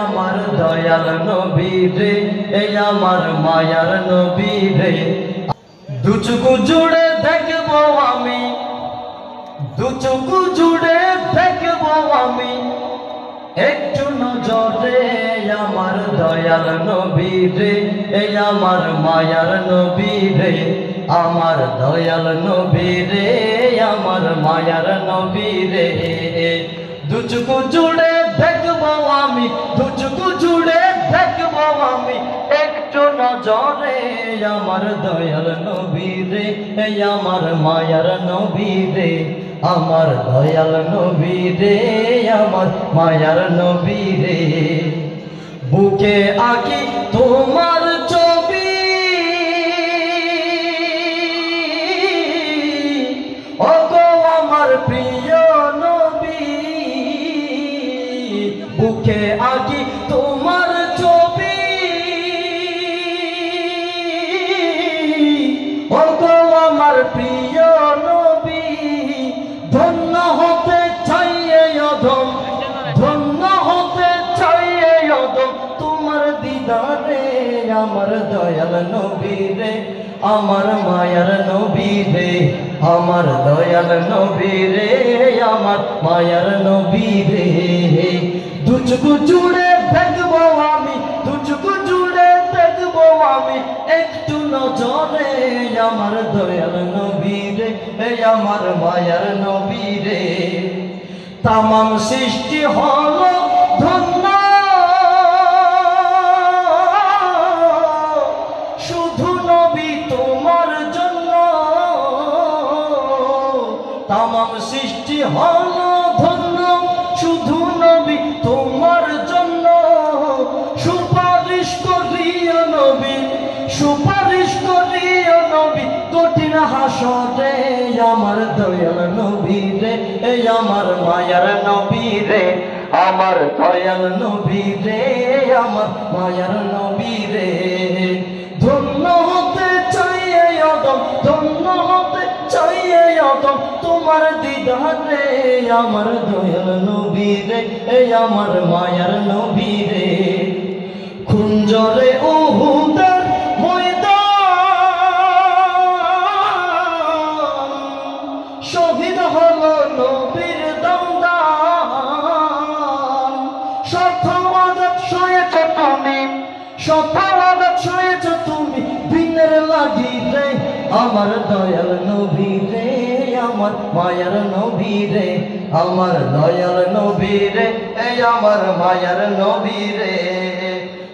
আমার দয়াল নবী রে, এই আমার মায়ার নবী রে। দু চোখ জুড়ে দেখবো আমি, দু চোখ জুড়ে দেখবো আমি, একটু নজরে আমার দয়াল নবী রে, এই আমার মায়ার নবী রে। আমার দয়াল নবী রে, আমার মায়ার নবী রে। দু চোখ জুড়ে দেখবো আমি, দু চোখ জুড়ে দেখবো আমি, একটু নজরে আমার দয়াল নবী রে, এই আমার মায়ার নবী রে। আমার দয়াল নবী রে, আমার মায়ার নবী রে। বুকে আঁকি তোমার ছবি, ওগো আমার প্রিয় নবী। বুকে আঁকি তোমার ছবি, ওগো আমার প্রিয় নবী। ধন্য হতে চাই এই অধম, ধন্য হতে চাই এই অধম, তোমার দিদারে আমার দয়াল নবী রে, আমার মায়ার নবী রে। আমার দয়াল নবী রে, আমার মায়ার নবী রে। দু চোখ জুড়ে দেখবো আমি, দু চোখ জুড়ে দেখবো আমি, একটু নজরে আমার দয়াল নবী রে, এই আমার মায়ার নবী রে। তামাম সৃষ্টি হলো ধন্য, শুধু নবী তোমার জন্য। তামাম সৃষ্টি হলো ধন্য, শুধু নবী তোমার জন্য। সুপারিশ করিও নবী, সুপারিশ করিও নবী, কঠিন হাসরে আমার দয়াল নবী রে, এই আমার মায়ার নবী রে। আমার দয়াল নবী রে, আমার মায়ার নবী রে। ধন্য হতে চাই এই অদম, ধন্য হতে চাই এই অদম, তোমার দিদারে আমার দয়াল নবী রে, এই আমার মায়ার নবী রে। খুঞ্জরে উহুদের ময়দান, শহীদ হলো নবীর দমদান। শতওয়াদত সয়েছ তুমি, শতওয়াদত সয়েছ তুমি, দিনের লাগিতে আমার দয়াল নবী রে, আমার মায়ার নবী রে। আমার দয়াল নবী রে, এই আমার মায়ার নবী রে।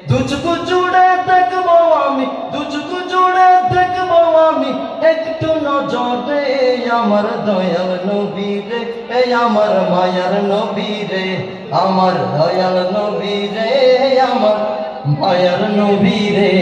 দু চোখ জুড়ে দেখবো আমি, দু চোখ জুড়ে দেখবো আমি, একটু নজরে আমার দয়াল নবী রে, এই আমার মায়ার নবী রে। আমার দয়াল নবী রে, আমার মায়ার নবী রে।